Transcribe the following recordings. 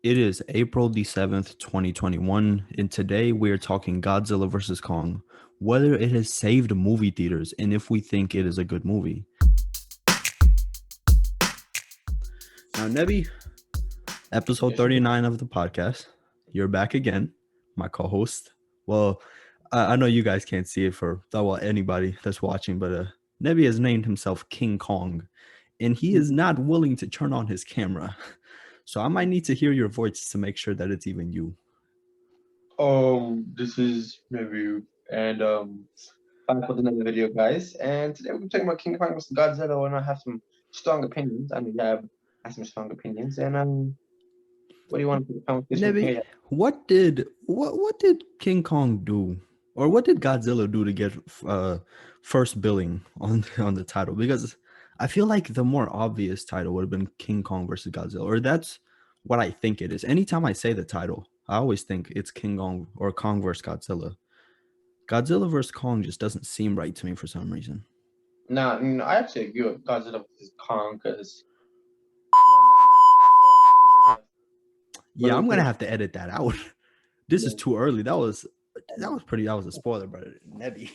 It is April the 7th, 2021, and today we are talking Godzilla vs. Kong, whether it has saved movie theaters and if we think it is a good movie. Now, Nebby, episode 39 of the podcast, you're back again, my co-host. Well, I know you guys can't see it for anybody that's watching, but Nebby has named himself King Kong, and he is not willing to turn on his camera. So I might need to hear your voice to make sure that it's even you. This is review and back with another video, guys. And today we're talking about King Kong vs. Godzilla, and I have some strong opinions. I mean, yeah, I have some strong opinions. And what do you want to put this Nebby, what did King Kong do, or what did Godzilla do to get first billing on the title? Because I feel like the more obvious title would have been King Kong versus Godzilla, or that's what I think it is. Anytime I say the title, I always think it's King Kong or Kong versus Godzilla. Godzilla versus Kong just doesn't seem right to me for some reason. No, I actually agree with Godzilla versus Kong because. Yeah, I'm gonna have to edit that out. This is too early. That was a spoiler, but Nebby.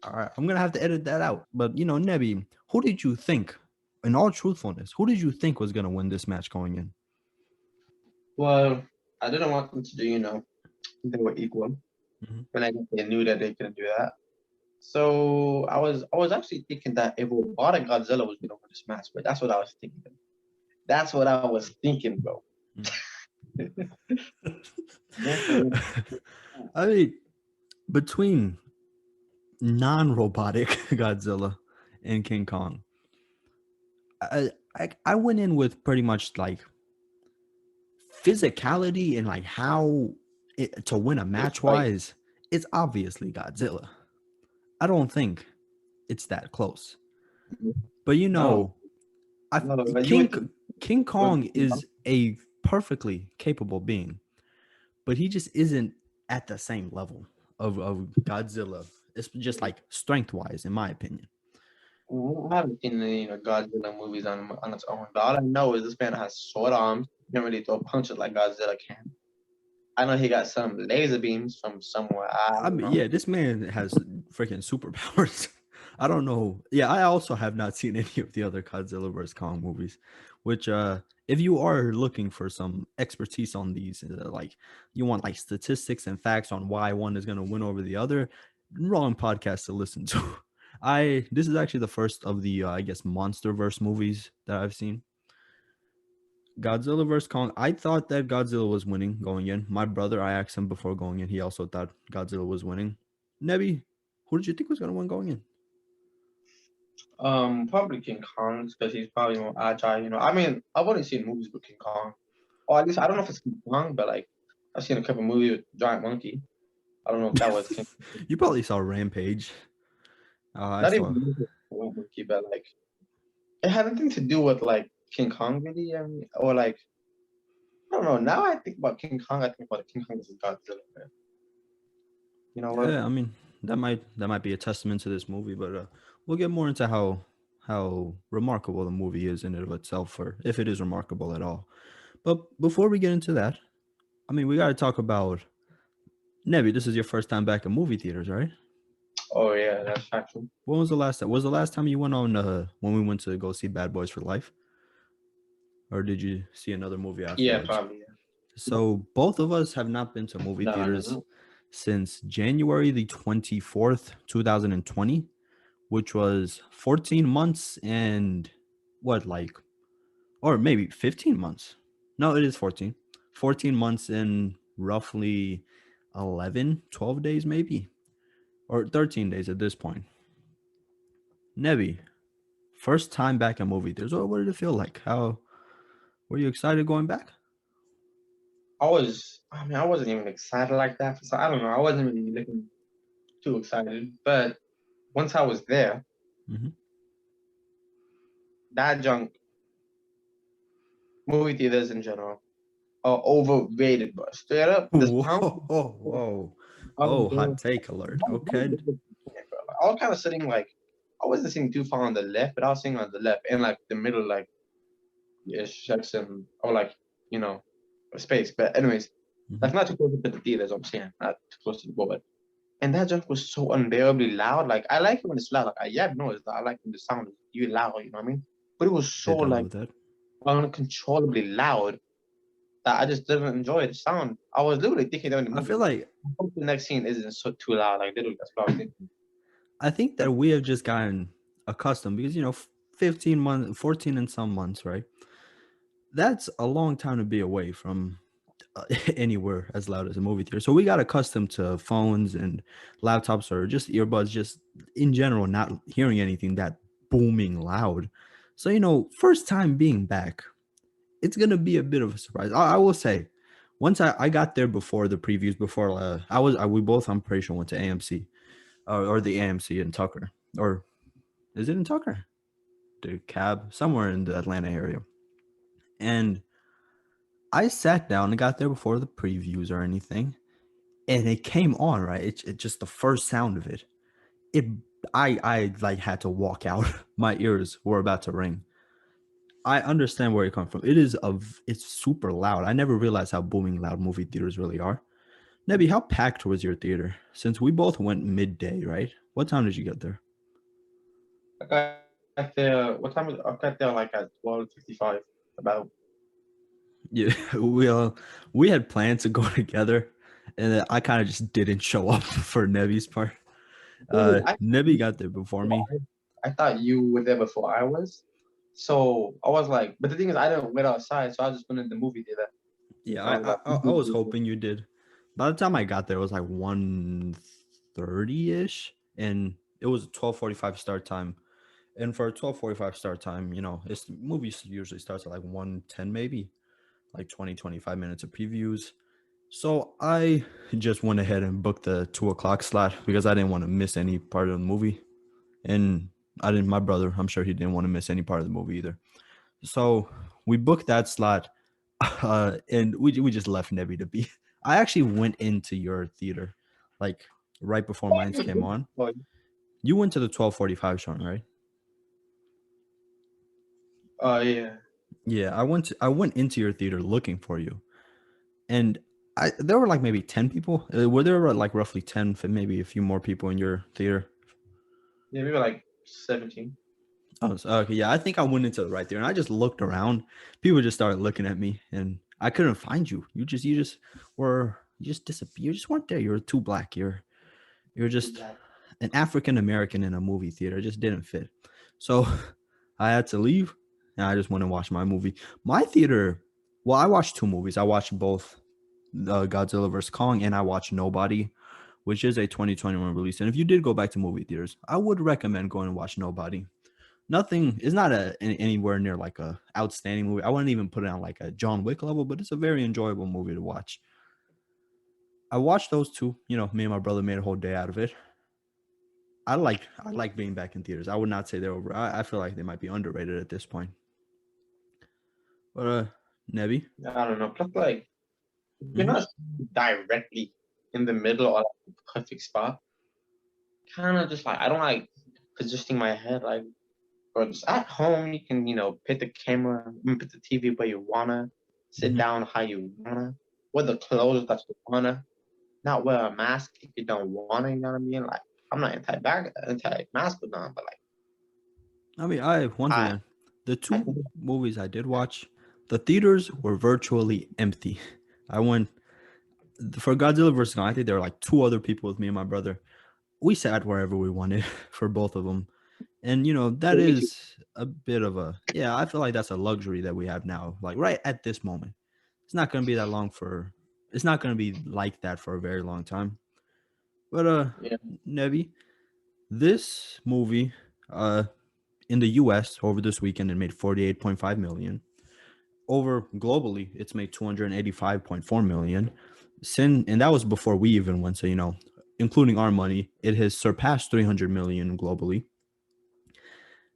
All right, I'm gonna have to edit that out. But Nebby, who did you think, in all truthfulness, who did you think was gonna win this match going in? Well, I didn't want them to do, they were equal. Mm-hmm. But I they knew that they couldn't do that. So I was actually thinking that if robotic Godzilla was gonna win this match, but that's what I was thinking. That's what I was thinking, bro. I mean, between non-robotic Godzilla and King Kong, I went in with pretty much like physicality and like how to win a match wise. It's obviously Godzilla. I don't think it's that close. But King Kong is a perfectly capable being, but he just isn't at the same level of Godzilla. It's just like strength-wise, in my opinion. I haven't seen any Godzilla movies on its own, but all I know is this man has short arms. He can't really throw punches like Godzilla can. I know he got some laser beams from somewhere. I mean, yeah, this man has freaking superpowers. I don't know. Yeah, I also have not seen any of the other Godzilla vs. Kong movies, which if you are looking for some expertise on these, like you want like statistics and facts on why one is going to win over the other, wrong podcast to listen to. This is actually the first of the I guess MonsterVerse movies that I've seen. Godzilla vs. Kong. I thought that Godzilla was winning going in. My brother, I asked him before going in. He also thought Godzilla was winning. Nebby, who did you think was going to win going in? Probably King Kong because he's probably more agile. I mean, I've only seen movies with King Kong, or at least I don't know if it's King Kong, but like I've seen a couple movies with Giant Monkey. I don't know if that was King. You probably saw Rampage. Not even Giant Monkey, but like it had nothing to do with like King Kong, really. I mean, or like I don't know. Now I think about King Kong. I think about King Kong as a Godzilla. Man. You know what? Yeah, I mean that might be a testament to this movie, but we'll get more into how remarkable the movie is in and of itself, or if it is remarkable at all. But before we get into that, I mean, we got to talk about Nebby. This is your first time back in movie theaters, right? Oh yeah, that's factual. When was the last time? Was the last time you went on when we went to go see Bad Boys for Life? Or did you see another movie afterwards? Yeah, probably. Yeah. So both of us have not been to movie theaters since January the 24th, 2020, which was 14 months and or maybe 15 months. No, it is 14. 14 months and roughly 12 days maybe, or 13 days at this point. Nebby, first time back in movie theaters. What did it feel like? How were you excited going back? I wasn't even excited like that. So I don't know. I wasn't really looking too excited. But once I was there, that junk, movie theaters in general, are overrated, bro. Straight up. Whoa. Hot take alert. Okay. I was kind of sitting like, I wasn't sitting too far on the left, but I was sitting on the left and like the middle, like, section, or like, space. But anyways, Mhm. that's not too close to the theaters. I'm saying not too close to the board. And that junk was so unbearably loud. Like I like it when it's loud. Like yeah, no, it's I like when the sound is you loud. You know what I mean? But it was so Did not like know that. uncontrollably loud that I just didn't enjoy the sound. I was literally thinking during the I movie, feel like, like I hope the next scene isn't so too loud. Like literally, that's what I was thinking. I think that we have just gotten accustomed because 15 months, 14 and some months, right? That's a long time to be away from anywhere as loud as a movie theater. So we got accustomed to phones and laptops or just earbuds, just in general, not hearing anything that booming loud. So, first time being back, it's going to be a bit of a surprise. I will say, once I got there before the previews, before we both, I'm pretty sure, went to AMC or the AMC in Tucker. Or is it in Tucker? The cab, somewhere in the Atlanta area. And I sat down and got there before the previews or anything, and it came on, right. It just the first sound of it. It I like had to walk out. My ears were about to ring. I understand where you come from. It's super loud. I never realized how booming loud movie theaters really are. Nebby, how packed was your theater? Since we both went midday, right? What time did you get there? I got there. What time? I got there like at 12:55. About. Yeah, we had plans to go together, and then I kind of just didn't show up for Nebby's part. Dude, I Nebby got there before me. I thought you were there before I was. So I was like, but the thing is, I didn't wait outside, so I just went in the movie theater. Yeah, So I was like, I was hoping you did. By the time I got there, it was like 1:30 ish, and it was a 12:45 start time. And for a 12:45 start time, it's movies usually starts at like 1:10 maybe, like 20-25 minutes of previews. So I just went ahead and booked the 2 o'clock slot because I didn't want to miss any part of the movie, and I didn't. My brother, I'm sure he didn't want to miss any part of the movie either. So we booked that slot, and we just left Nebby to be. I actually went into your theater, like right before mine came on. oh, You went to the 12:45 showing, right? yeah. Yeah, I went into your theater looking for you, and there were like maybe 10 people. Were there like roughly 10, maybe a few more people in your theater? Yeah, maybe like 17. Oh, okay. Yeah, I think I went into the right there, and I just looked around. People just started looking at me, and I couldn't find you. You just disappeared. You just weren't there. You were too black. You're just Exactly. an African American in a movie theater. It just didn't fit. So I had to leave, and I just went and watched my movie. My theater. Well, I watched two movies. I watched both Godzilla vs Kong, and I watched Nobody, which is a 2021 release. And if you did go back to movie theaters, I would recommend going and watch Nobody. Nothing is not anywhere near like a outstanding movie. I wouldn't even put it on like a John Wick level, but it's a very enjoyable movie to watch. I watched those two. Me and my brother made a whole day out of it. I like being back in theaters. I would not say they're over. I feel like they might be underrated at this point. But Nebby. I don't know. Plus, like, you're Mm-hmm. not directly in the middle or like the perfect spot. Kind of just like I don't like positioning my head like, or just at home you can put the camera, put the TV where you wanna, sit Mm-hmm. down how you wanna, wear the clothes that you wanna, not wear a mask if you don't wanna. You know what I mean? Like I'm not anti-mask, but none. But like I mean, once I, again, the I two think movies I did watch, the theaters were virtually empty. I went for Godzilla vs Kong. I think there were like two other people with me and my brother. We sat wherever we wanted for both of them. And that me too. is a bit of a, yeah, I feel like that's a luxury that we have now, like right at this moment. It's not going to be that long for it's not going to be like that for a very long time. But Yeah, Nevi, this movie uh in the US over this weekend it made 48.5 million. Over globally it's made 285.4 million. And that was before we even went, so including our money, it has surpassed 300 million globally.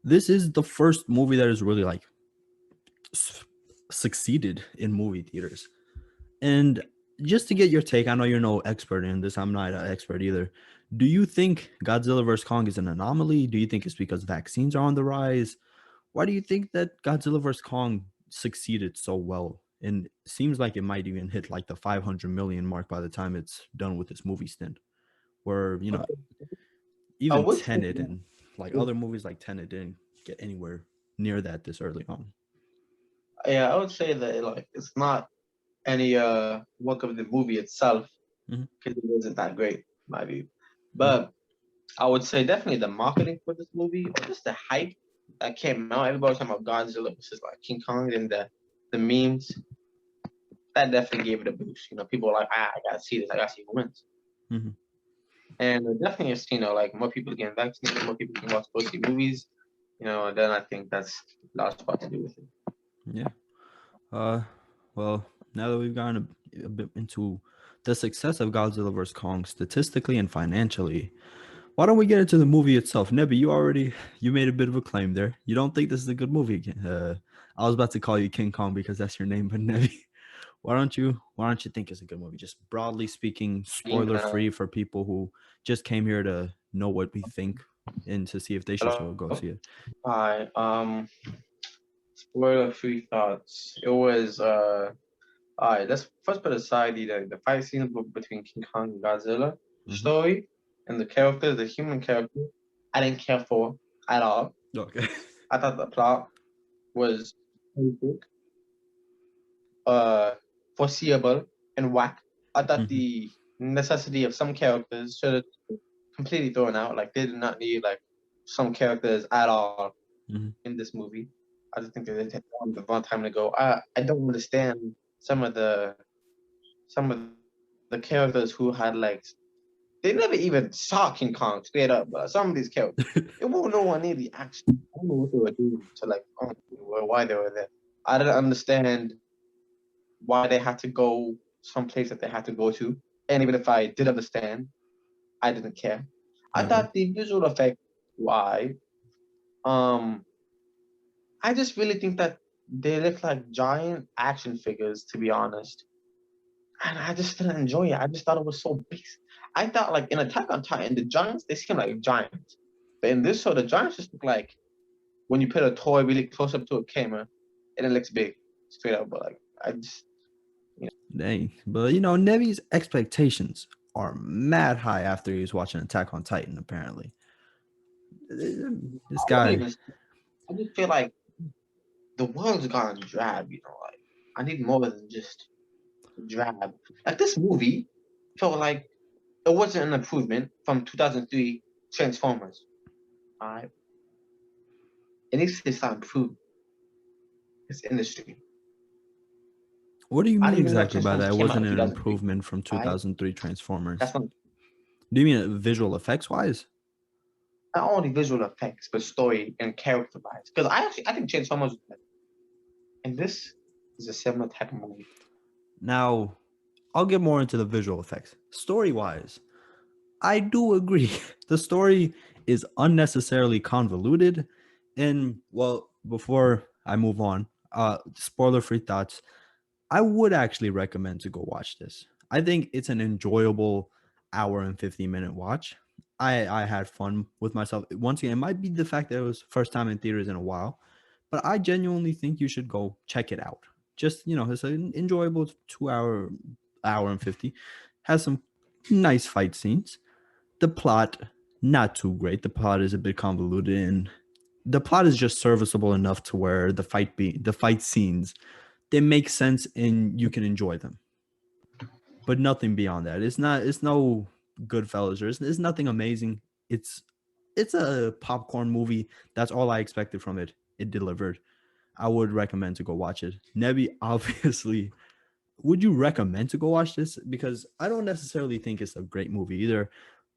This is the first movie that is really like succeeded in movie theaters. And just to get your take, I know you're no expert in this. I'm not an expert either. Do you think Godzilla vs Kong is an anomaly? Do you think it's because vaccines are on the rise? Why do you think that Godzilla vs Kong succeeded so well and it seems like it might even hit like the 500 million mark by the time it's done with this movie stint. Where I even would say, Tenet and like other movies like Tenet didn't get anywhere near that this early on. yeah, I would say that like it's not any work of the movie itself Mhm. because it wasn't that great, in my view. Mhm. But I would say definitely the marketing for this movie or just the hype that came out. Everybody was talking about Godzilla versus like King Kong and the memes. That definitely gave it a boost. People were like, I gotta see this. I gotta see who wins. Mhm. And definitely, it's like more people getting vaccinated, more people can watch go see movies. And then I think that's a lot part to do with it. Yeah. Well, now that we've gotten a bit into the success of Godzilla vs Kong statistically and financially, why don't we get into the movie itself? Nebby, you made a bit of a claim there. You don't think this is a good movie again? I was about to call you King Kong because that's your name, but Nebby, why don't you think it's a good movie? Just broadly speaking, spoiler free for people who just came here to know what we think and to see if they should Hello. go see it. Hi. Spoiler free thoughts. It was alright. Let's first put aside the fight scene between King Kong and Godzilla. The Mhm. story and the characters, the human character, I didn't care for at all. Okay. I thought the plot was foreseeable and whack. I thought Mhm. the necessity of some characters should have completely thrown out. Like they did not need like some characters at all Mhm. in this movie. I just think that they had a long time to go. I don't understand some of the characters who had like they never even saw King Kong straight up. But some of these characters, it won't no one need the action. I don't know what they were doing to like why they were there. I didn't understand why they had to go someplace that they had to go to. And even if I did understand, I didn't care. I Okay. thought the visual effect, why? Um, I just really think that they look like giant action figures, to be honest. And I just didn't enjoy it. I just thought it was so big. I thought like in Attack on Titan, the giants, they seem like giants. But in this show, the giants just look like when you put a toy really close up to a camera and it looks big, straight up. But like I just Dang. But Nevi's expectations are mad high after he was watching Attack on Titan, apparently. This I wouldn't guy. even I just feel like the world's gone drab. Like I need more than just drab. Like this movie felt like it wasn't an improvement from 2003 Transformers. Alright, it needs to start improving this industry. What do you I mean didn't even know exactly by Transformers that? It came out wasn't in an 2003. improvement from Alright, 2003 Transformers. that's not Do you mean visual effects wise? only visual effects, but story and character wise. Because I think Transformers was better. And this is a similar type of movie. Now, I'll get more into the visual effects. Story wise, I do agree. The story is unnecessarily convoluted. And, well, before I move on, spoiler free thoughts. I would actually recommend to go watch this. I think it's an enjoyable hour and 50-minute watch. I had fun with myself. Once again, it might be the fact that it was first time in theaters in a while, but I genuinely think you should go check it out. Just, it's an enjoyable 2 hour and 50. Has some nice fight scenes. The plot, not too great. The plot is a bit convoluted, and the plot is just serviceable enough to where the fight scenes, they make sense and you can enjoy them, but nothing beyond that. It's no Goodfellas, or it's nothing amazing. It's a popcorn movie. That's all I expected from it. It delivered. I would recommend to go watch it. Nebi, obviously, would you recommend to go watch this? Because I don't necessarily think it's a great movie either,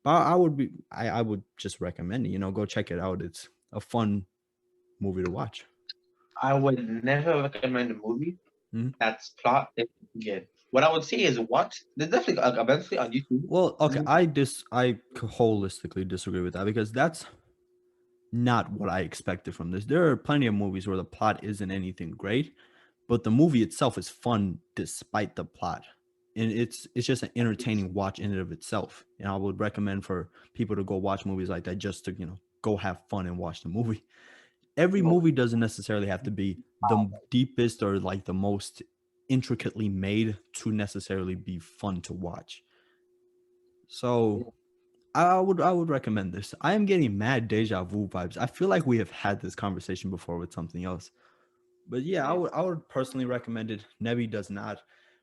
but I would just recommend it. Go check it out. It's a fun movie to watch. I would never recommend a movie Mhm. that's plot is good. What I would say is watch. There's definitely eventually on YouTube. Well, okay, I holistically disagree with that because that's not what I expected from this. There are plenty of movies where the plot isn't anything great, but the movie itself is fun despite the plot. And it's just an entertaining watch in and of itself. And I would recommend for people to go watch movies like that just to, go have fun and watch the movie. Every movie doesn't necessarily have to be the deepest or like the most. intricately made to necessarily be fun to watch. So I would recommend this. I am getting mad deja vu vibes. I feel like we have had this conversation before with something else. But yeah, I would personally recommend it. Nebi does not.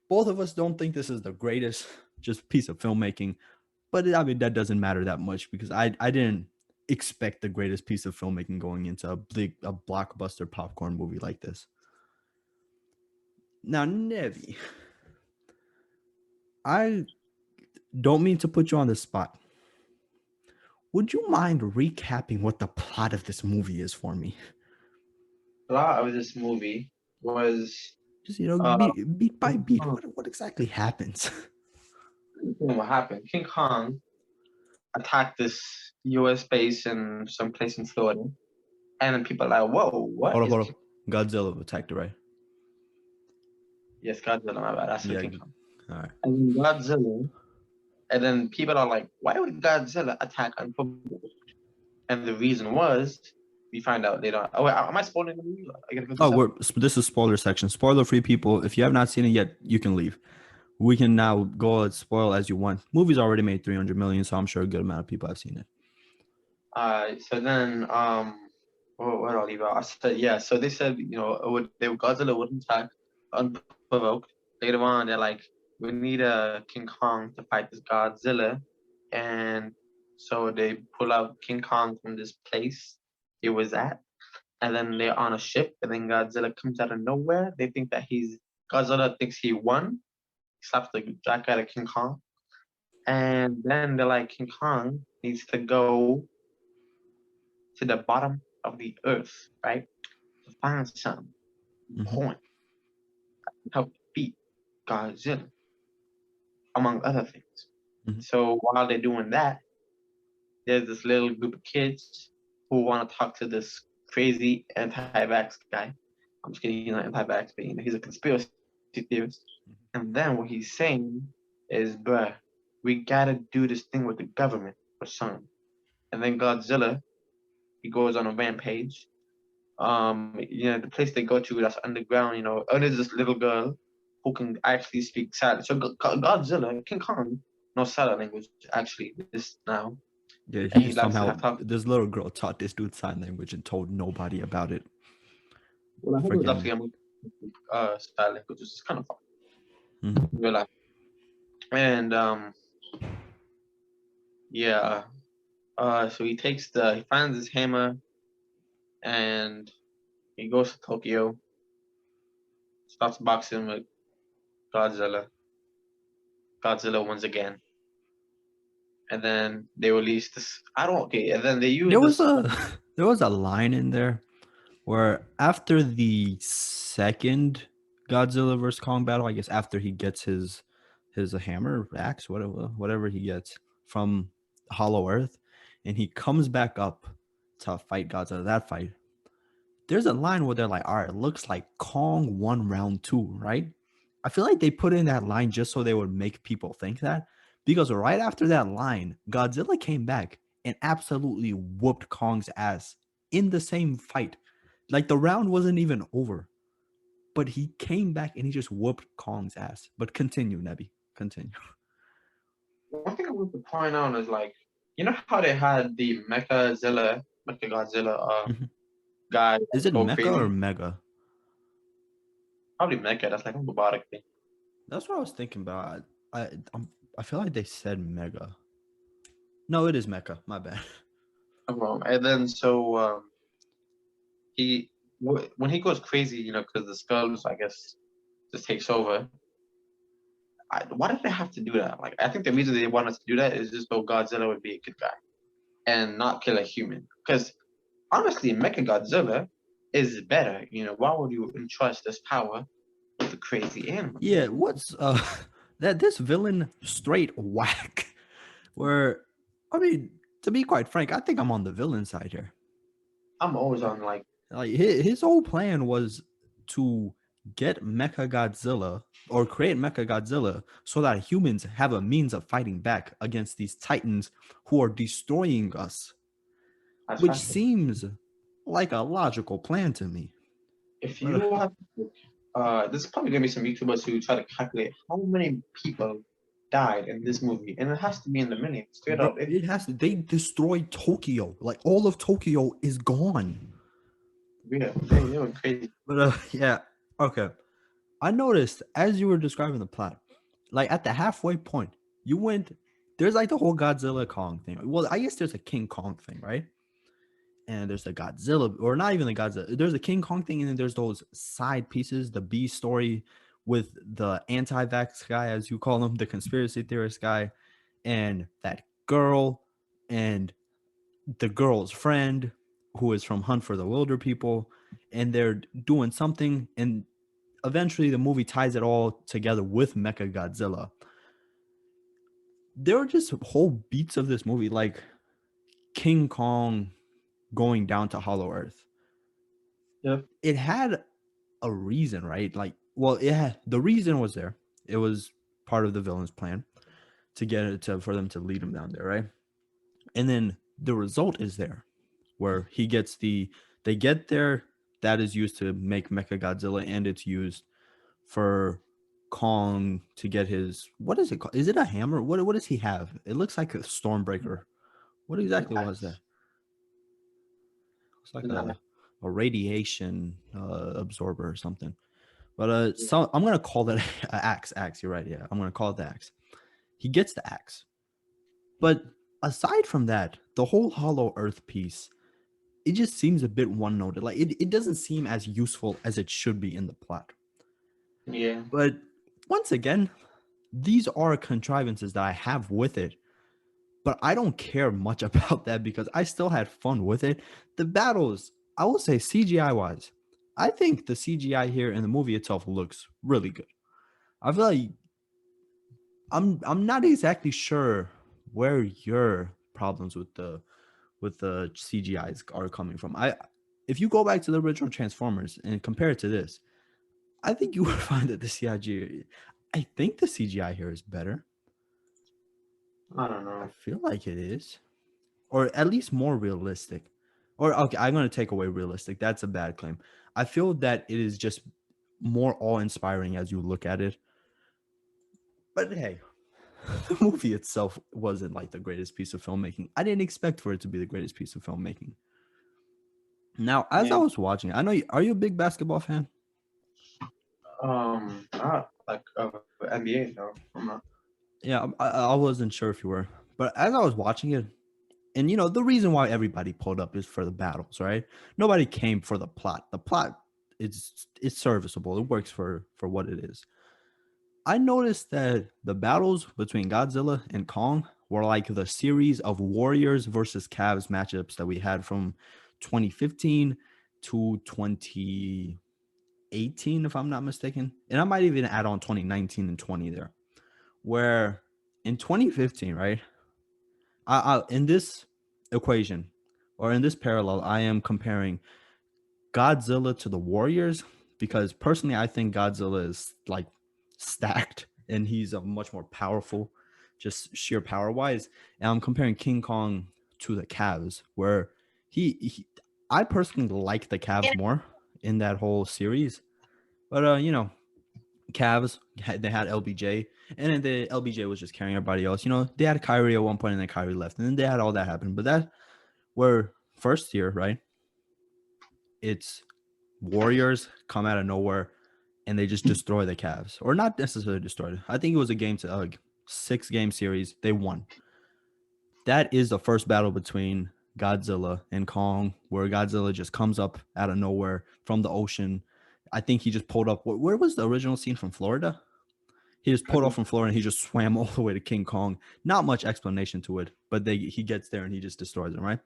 Both of us don't think this is the greatest just piece of filmmaking, but I mean that doesn't matter that much because I didn't expect the greatest piece of filmmaking going into a blockbuster popcorn movie like this. Now, Nevi, I don't mean to put you on the spot. Would you mind recapping what the plot of this movie is for me? The plot of this movie was Just beat by King beat. Kong. What exactly happens? What happened? King Kong attacked this U.S. base in some place in Florida, and then people are like, "Whoa, what is?" Hold up. Godzilla attacked it, right? Yes, Godzilla. My bad. I said Yeah. King Kong. All right. And then Godzilla, and then people are like, "Why would Godzilla attack unprovoked?" And the reason was, we find out later. Oh, wait, am I spoiling the movie? I gotta go through Oh, this is spoiler section. Spoiler free, people. If you have not seen it yet, you can leave. We can now go and spoil as you want. Movie's already made 300 million, so I'm sure a good amount of people have seen it. So then, what I'll leave out. I said, yeah. So they said, Godzilla wouldn't attack unprovoked. Later on, they're like, we need a King Kong to fight this Godzilla, and so they pull out King Kong from this place he was at, and then they're on a ship, and then Godzilla comes out of nowhere. They think that Godzilla thinks he won. He slaps the jack out of King Kong, and then they're like, King Kong needs to go to the bottom of the earth, right? To find some point to help defeat Godzilla, among other things. So while they're doing that, there's this little group of kids who want to talk to this crazy anti-vax guy. I'm just kidding, he's not anti-vax, but he's a conspiracy theorist. And then what he's saying is, bruh, we gotta do this thing with the government or something. And then Godzilla, he goes on a rampage. The place they go to that's underground, and there's this little girl who can actually speak silent. So Godzilla, King Kong, knows sign language actually this now. Yeah, And he he likes to somehow talk. this little girl taught this dude sign language and told nobody about it. Well, I heard it was actually Freaking. sign language, which is kind of fun. Mhm. Real life. And yeah. So he finds his hammer, and he goes to Tokyo, starts boxing with Godzilla. Godzilla wins again. And then they release this. And then they use There was this. there was a line in there where after the second Godzilla vs Kong battle, I guess after he gets his hammer, axe, whatever he gets from Hollow Earth, and he comes back up to fight Godzilla. That fight, there's a line where they're like, "All right, it looks like Kong won round 2, right?" I feel like they put in that line just so they would make people think that, because right after that line, Godzilla came back and absolutely whooped Kong's ass in the same fight. Like the round wasn't even over, but he came back and he just whooped Kong's ass. But continue, Nebi. Continue. One thing I want to point out is how they had the Mecha Godzilla guy Is it go Mecha or crazy? Mega? Probably Mecha. That's like a robotic thing. That's what I was thinking about. I feel like they said Mega. No, it is Mecha. My bad. I'm wrong. And then when he goes crazy, because the skulls, I guess, just takes over. Why did they have to do that? Like, I think the reason they wanted to do that is just so Godzilla would be a good guy and not kill a human. Because honestly, Mecha Godzilla is better. Why would you entrust this power with a crazy animal? Yeah, what's that this villain straight whack? Where I mean, to be quite frank, I think I'm on the villain side here. I'm always on His whole plan was to get Mecha Godzilla or create Mecha Godzilla so that humans have a means of fighting back against these titans who are destroying us, which seems like a logical plan to me. If you have there's probably gonna be some YouTubers who try to calculate how many people died in this movie, and it has to be in the millions, straight Bro, up. it has to. They destroyed Tokyo. Like all of Tokyo is gone. Yeah, they went crazy. But yeah, okay. I noticed as you were describing the plot, like at the halfway point, you went. There's like the whole Godzilla Kong thing. Well, I guess there's a King Kong thing, right? And there's the Godzilla, or not even the Godzilla. There's a King Kong thing, and then there's those side pieces, the B story with the anti-vax guy, as you call him, the conspiracy theorist guy, and that girl, and the girl's friend, who is from Hunt for the Wilder People, and they're doing something, and eventually the movie ties it all together with Mecha Godzilla. There are just whole beats of this movie, like King Kong going down to Hollow Earth. Yeah. It had a reason, right? Like, well, yeah, the reason was there. It was part of the villain's plan to get it to for them to lead him down there, right? And then the result is there, where he gets they get there. That is used to make Mecha Godzilla, and it's used for Kong to get his, what is it called? Is it a hammer? What does he have? It looks like a Stormbreaker. What exactly was that? It's like Nah, a radiation absorber or something. But so I'm gonna call that axe. Axe, you're right. Yeah, I'm gonna call it the axe. He gets the axe. But aside from that, the whole Hollow Earth piece, it just seems a bit one-noted. Like it doesn't seem as useful as it should be in the plot. yeah, But once again, these are contrivances that I have with it. But I don't care much about that because I still had fun with it. The battles, I will say CGI wise, I think the CGI here in the movie itself looks really good. I feel like I'm not exactly sure where your problems with the CGIs are coming from. I If you go back to the original Transformers and compare it to this, I think you would find that the CGI, I think the CGI here is better. I don't I know. feel like it is, or at least more realistic. Or okay, I'm going to take away realistic. That's a bad claim. I feel that it is just more awe-inspiring as you look at it. But hey, the movie itself wasn't like the greatest piece of filmmaking. I didn't expect for it to be the greatest piece of filmmaking. Now, as I Yeah, was watching, I know are you a big basketball fan? not like NBA. No, I'm not. Yeah, I wasn't sure if you were, but as I was watching it, and the reason why everybody pulled up is for the battles, right? Nobody came for the plot. The plot it's serviceable. It works for what it is. I noticed that the battles between Godzilla and Kong were like the series of Warriors versus Cavs matchups that we had from 2015 to 2018, if I'm not mistaken. And I might even add on 2019 and 20 there. Where in 2015, right? In this equation or in this parallel, I am comparing Godzilla to the Warriors because personally, I think Godzilla is like stacked and he's a much more powerful, just sheer power wise. And I'm comparing King Kong to the Cavs, where I personally like the Cavs more in that whole series. But Cavs they had LBJ, and then the LBJ was just carrying everybody else. They had Kyrie at one point, and then Kyrie left, and then they had all that happen. But that were first year, right? It's Warriors come out of nowhere and they just destroy the Cavs, or not necessarily destroy it. I think it was a 6-game series. They won. That is the first battle between Godzilla and Kong, where Godzilla just comes up out of nowhere from the ocean. I think he just pulled up. Where was the original scene from Florida? He just I pulled off think from Florida and he just swam all the way to King Kong. Not much explanation to it, but he gets there and he just destroys him, right?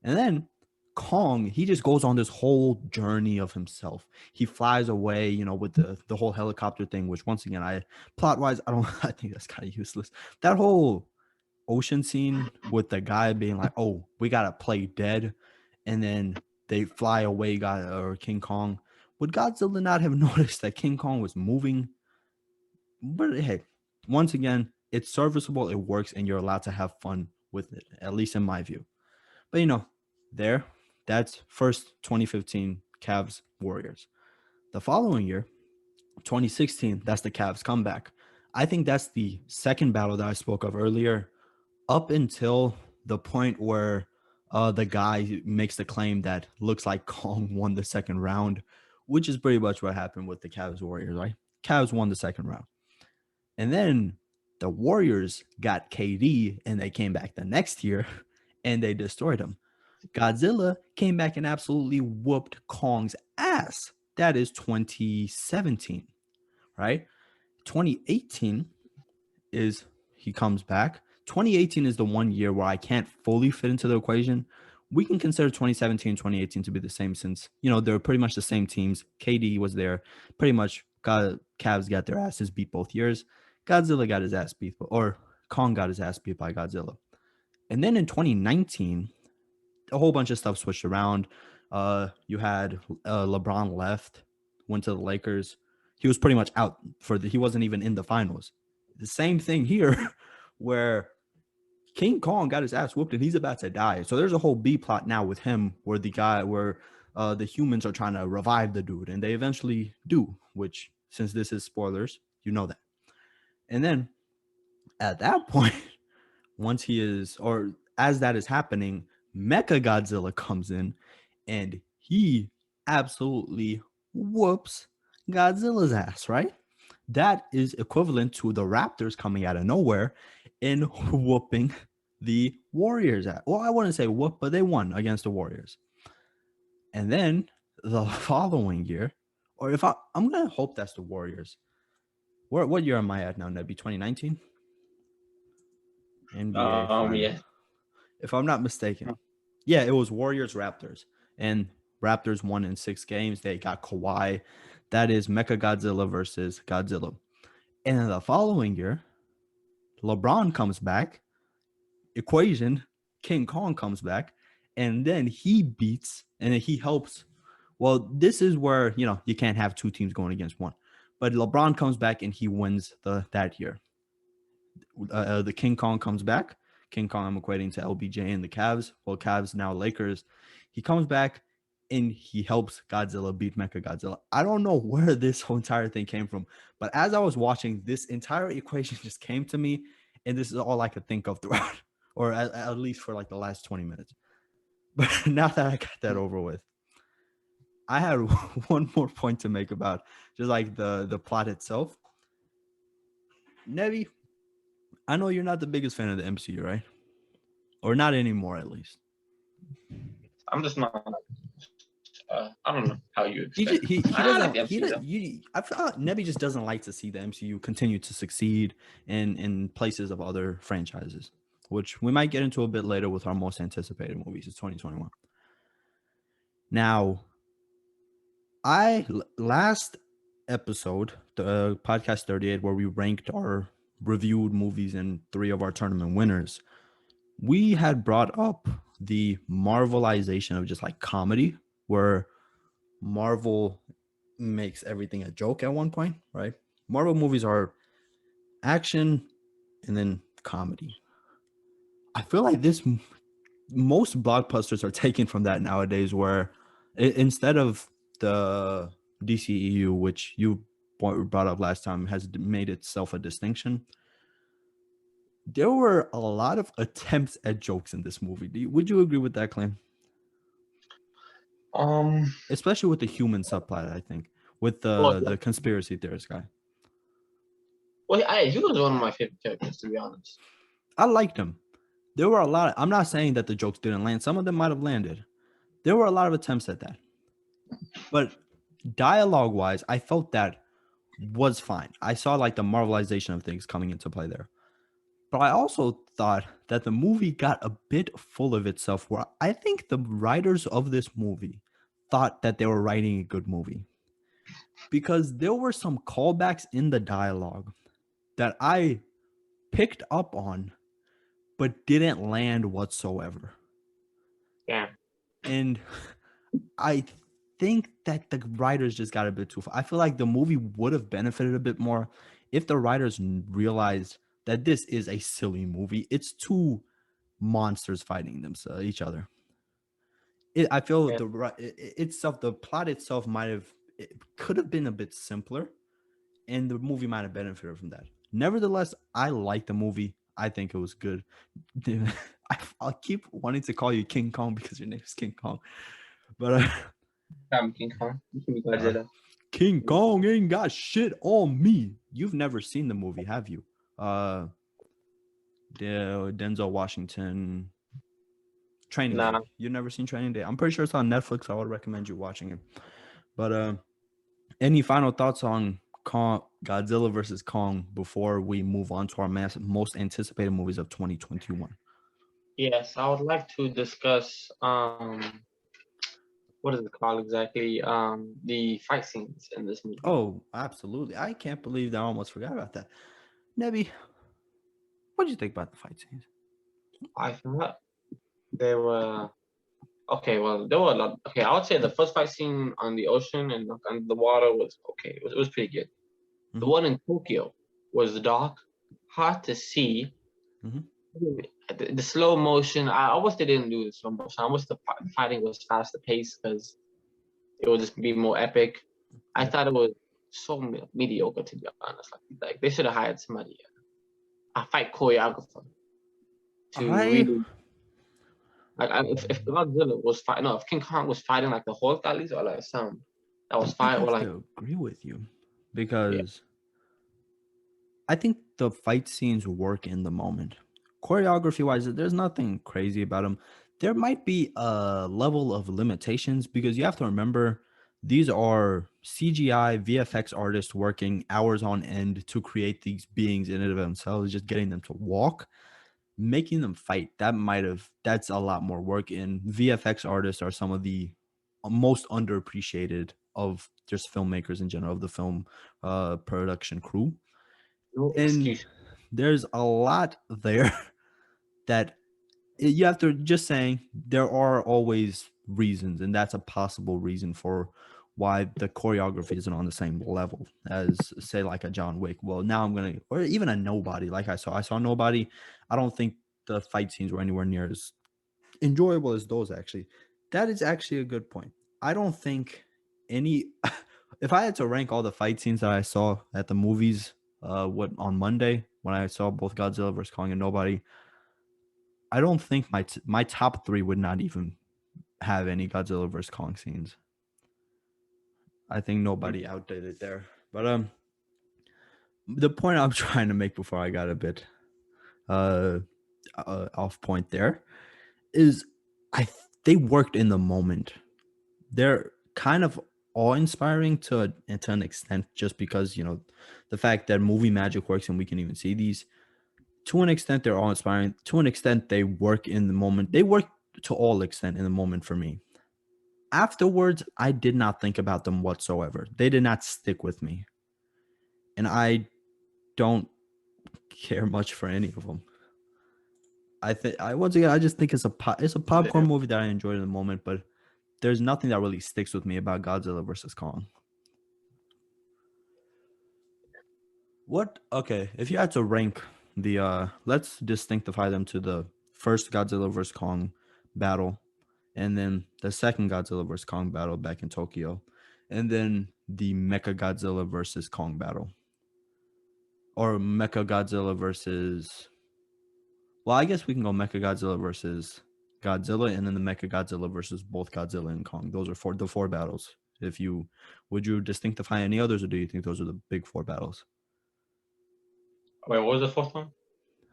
And then Kong, he just goes on this whole journey of himself. He flies away, with the whole helicopter thing, which once again, plot wise, I think that's kind of useless. That whole ocean scene with the guy being like, "Oh, we gotta play dead," and then they fly away, or King Kong. Would Godzilla not have noticed that King Kong was moving? But hey, once again, it's serviceable, it works, and you're allowed to have fun with it, at least in my view. But there, that's first 2015 Cavs Warriors. The following year, 2016, that's the Cavs comeback. I think that's the second battle that I spoke of earlier, up until the point where the guy makes the claim that looks like Kong won the second round, which is pretty much what happened with the Cavs Warriors, right? Cavs won the second round. And then the Warriors got KD and they came back the next year and they destroyed him. Godzilla came back and absolutely whooped Kong's ass. That is 2017, right? 2018 is he comes back. 2018 is the one year where I can't fully fit into the equation. We can consider 2017 and 2018 to be the same since, they're pretty much the same teams. KD was there. Pretty much Cavs got their asses beat both years. Godzilla got his ass beat, or Kong got his ass beat by Godzilla. And then in 2019, a whole bunch of stuff switched around. You had LeBron left, went to the Lakers. He was pretty much out he wasn't even in the finals. The same thing here, where King Kong got his ass whooped and he's about to die. So there's a whole B plot now with him, where the humans are trying to revive the dude, and they eventually do. Which, since this is spoilers, you know that. And then at that point, once he is, or as that is happening, Mecha Godzilla comes in and he absolutely whoops Godzilla's ass, right? That is equivalent to the Raptors coming out of nowhere and whooping the Warriors ass. Well, I wouldn't say whoop, but they won against the Warriors. And then the following year, or if I'm going to hope that's the Warriors. What year am I at now, Nebby? 2019? NBA Final. Yeah. If I'm not mistaken. Yeah, it was Warriors Raptors. And Raptors won in 6 games. They got Kawhi. That is Mecha Godzilla versus Godzilla. And then the following year, LeBron comes back. Equation, King Kong comes back. And then he beats, and then he helps. Well, this is where, you can't have two teams going against one. But LeBron comes back and he wins that year. The King Kong comes back. King Kong, I'm equating to LBJ and the Cavs. Well, Cavs, now Lakers. He comes back and he helps Godzilla beat Mecha Godzilla. I don't know where this whole entire thing came from, but as I was watching, this entire equation just came to me, and this is all I could think of throughout, or at least for like the last 20 minutes. But now that I got that over with, I had one more point to make about just like the plot itself. Nevi, I know you're not the biggest fan of the MCU, right? Or not anymore, at least. I'm just not. I don't know how you expect. He doesn't. I feel like Nebby just doesn't like to see the MCU continue to succeed in places of other franchises, which we might get into a bit later with our most anticipated movies. It's 2021. Now, last episode, the podcast 38, where we ranked our reviewed movies and 3 of our tournament winners, we had brought up the Marvelization of just like comedy, where Marvel makes everything a joke at one point, right? Marvel movies are action and then comedy. I feel like most blockbusters are taken from that nowadays, where instead of the DCEU, which you brought up last time, has made itself a distinction, there were a lot of attempts at jokes in this movie. Would you agree with that claim? Especially with the human subplot, I think, with the conspiracy theorist guy. Well, he was one of my favorite characters, to be honest. I liked him. There were a lot. I'm not saying that the jokes didn't land. Some of them might have landed. There were a lot of attempts at that. But dialogue-wise, I felt that was fine. I saw like the Marvelization of things coming into play there. But I also thought that the movie got a bit full of itself, where I think the writers of this movie thought that they were writing a good movie, because there were some callbacks in the dialogue that I picked up on but didn't land whatsoever. Yeah. And I think that the writers just got a bit too far. I feel like the movie would have benefited a bit more if the writers realized that this is a silly movie. It's 2 monsters fighting each other. I feel the plot itself could have been a bit simpler, and the movie might have benefited from that. Nevertheless, I like the movie. I think it was good. I'll keep wanting to call you King Kong because your name is King Kong, but I'm King Kong. You can be uh, Godzilla. King Kong ain't got shit on me. You've never seen the movie, have you? Denzel Washington Training Day. Nah. You've never seen Training Day? I'm pretty sure it's on Netflix. I would recommend you watching it. But any final thoughts on Godzilla versus Kong before we move on to our most anticipated movies of 2021? Yes, I would like to discuss what is it called exactly? The fight scenes in this movie. Oh, absolutely. I can't believe that I almost forgot about that. Nebby, what did you think about the fight scenes? I thought they were okay. Well, there were a lot. Okay, I would say the first fight scene on the ocean and on the water was okay. It was pretty good. The Mm-hmm. one in Tokyo was dark, hard to see. Mm-hmm. The slow motion. I wish they didn't do the slow motion. I wish the fighting was faster paced because it would just be more epic. I Yeah. thought it was so mediocre, to be honest. Like they should have hired somebody, a fight choreographer, to I really like. If Godzilla was fighting, no, if King Kong was fighting like the Hulk at least, or like some that was I fight, or have like to agree with you yeah, because I think the fight scenes work in the moment. Choreography wise, there's nothing crazy about them. There might be a level of limitations because you have to remember these are CGI VFX artists working hours on end to create these beings in and of themselves, just getting them to walk, making them fight. That's a lot more work. And VFX artists are some of the most underappreciated of just filmmakers in general, of the film production crew. no And excuse. there's a lot there that you have to just saying there are always reasons, and that's a possible reason for why the choreography isn't on the same level as say like a John Wick. Well, now I'm gonna or even a Nobody. Like I saw Nobody. I don't think the fight scenes were anywhere near as enjoyable as those actually. That is actually a good point. I don't think any if I had to rank all the fight scenes that I saw at the movies what on Monday when I saw both Godzilla vs Kong and Nobody, I don't think my top 3 would not even have any Godzilla vs Kong scenes. I think Nobody outdid it there. But the point I'm trying to make before I got a bit uh, off point there is they worked in the moment. They're kind of awe-inspiring to an extent just because the fact that movie magic works and we can even see these. To an extent they're awe-inspiring. To an extent they work in the moment. They work to all extent in the moment for me. Afterwards I did not think about them whatsoever. They did not stick with me, and I don't care much for any of them. I once again I just think it's a popcorn movie that I enjoyed in the moment, but there's nothing that really sticks with me about Godzilla versus Kong. What? Okay, if you had to rank let's distinctify them to the first Godzilla vs Kong battle, and then the second Godzilla vs Kong battle back in Tokyo, and then the Mecha Godzilla versus Kong battle, or Mecha Godzilla versus. Well, I guess we can go Mecha Godzilla versus Godzilla, and then the Mecha Godzilla versus both Godzilla and Kong. Those are the four battles. If you would you distinctify any others, or do you think those are the big four battles? Wait, what was the fourth one?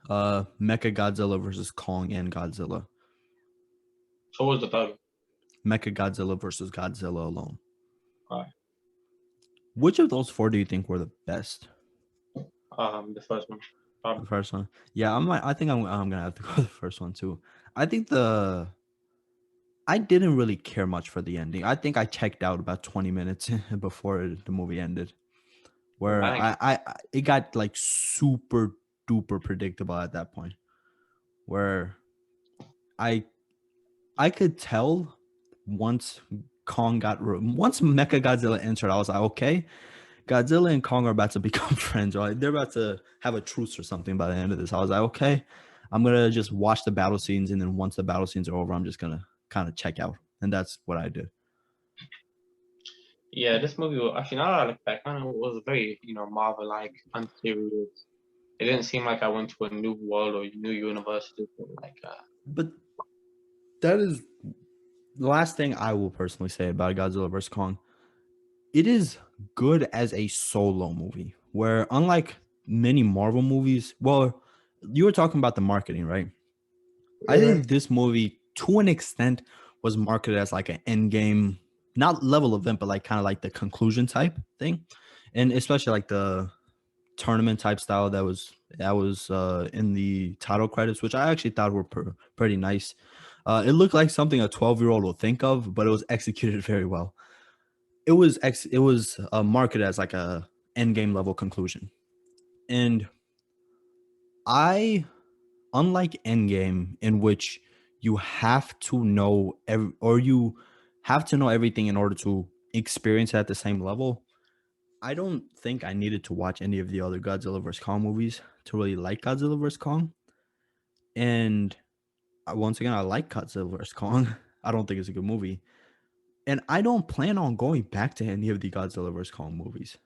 Mecha Godzilla versus Kong and Godzilla. So what was the third? Mecha Godzilla versus Godzilla alone. Alright. Which of those four do you think were the best? The first one. Probably. The first one. Yeah, I think I'm gonna have to go the first one too. I think I didn't really care much for the ending. I think I checked out about 20 minutes before the movie ended, where it got like super duper predictable at that point, where I could tell once once Mecha Godzilla entered, I was like, okay, Godzilla and Kong are about to become friends, right? They're about to have a truce or something by the end of this. I was like, okay, I'm gonna just watch the battle scenes, and then once the battle scenes are over, I'm just gonna kind of check out, and that's what I did. Yeah, this movie was actually, now that I look back, kind of was very, Marvel-like, unserious. It didn't seem like I went to a new world or new universe. But that is the last thing I will personally say about Godzilla vs. Kong. It is good as a solo movie, where unlike many Marvel movies, well, you were talking about the marketing, right? I think this movie, to an extent, was marketed as like an end game, not level event, but like kind of like the conclusion type thing, and especially like the tournament type style that was in the title credits, which I actually thought were pretty nice. It looked like something a 12-year-old will think of, but it was executed very well. It was marketed as like a end game level conclusion, and unlike Endgame, in which you have to know you have to know everything in order to experience it at the same level. I don't think I needed to watch any of the other Godzilla vs. Kong movies to really like Godzilla vs. Kong. And once again, I like Godzilla vs. Kong. I don't think it's a good movie. And I don't plan on going back to any of the Godzilla vs. Kong movies.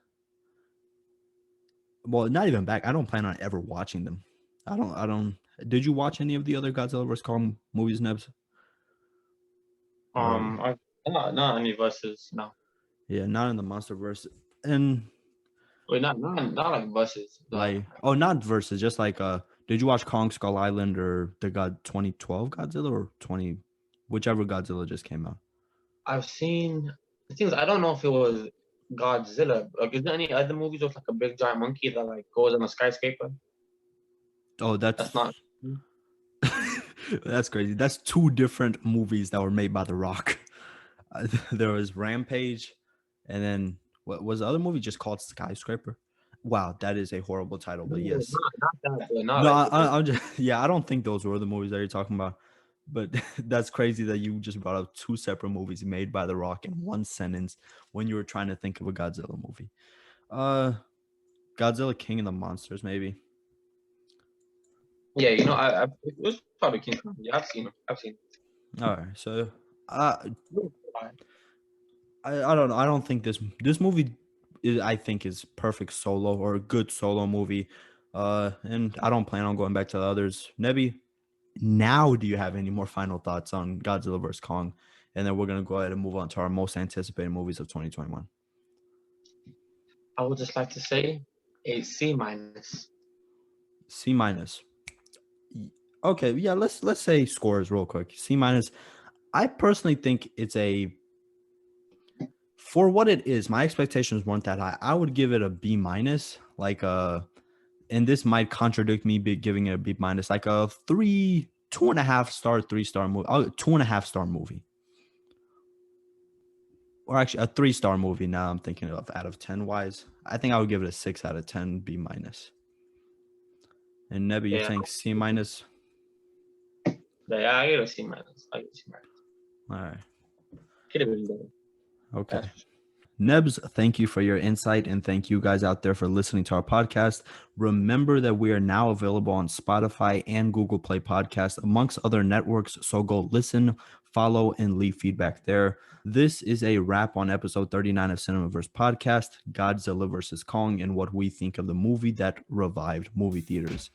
Well, not even back. I don't plan on ever watching them. I don't. Did you watch any of the other Godzilla vs. Kong movies, Nebs? Not any verses, no. Yeah, not in the MonsterVerse. And Wait, not like verses. like, oh, not versus, just like did you watch Kong Skull Island or the 2012 Godzilla or whichever Godzilla just came out? I've seen the things. I don't know if it was Godzilla. Like, is there any other movies with like a big giant monkey that like goes on a skyscraper? Oh, That's not. That's crazy. That's two different movies that were made by The Rock. There was Rampage, and then what was the other movie just called Skyscraper? Wow, that is a horrible title, but yes. Not that good. No, I'm just I don't think those were the movies that you're talking about. But that's crazy that you just brought up two separate movies made by The Rock in one sentence when you were trying to think of a Godzilla movie. Godzilla King of the Monsters, maybe. Yeah, it was probably King Kong. Yeah, I've seen him. All right, so I don't know. I don't think this movie is perfect solo or a good solo movie. And I don't plan on going back to the others. Nebby, now do you have any more final thoughts on Godzilla vs. Kong? And then we're gonna go ahead and move on to our most anticipated movies of 2021. I would just like to say a C minus. C minus. Okay, yeah, let's say scores real quick. C minus. I personally think it's for what it is, my expectations weren't that high. I would give it a B minus, and this might contradict me giving it a B minus, like a 2.5 star, 3-star movie, 2.5 star movie, or actually a 3-star movie. Now I'm thinking of out of 10 wise. I think I would give it a 6 out of 10, B minus. And Nebby, you're saying C minus? Yeah, I give it a C minus. All right. Could have been better. Okay. Nebs, thank you for your insight, and thank you guys out there for listening to our podcast. Remember that we are now available on Spotify and Google Play Podcasts, amongst other networks, so go listen, follow, and leave feedback there. This is a wrap on episode 39 of CinemaVerse podcast, Godzilla vs. Kong, and what we think of the movie that revived movie theaters.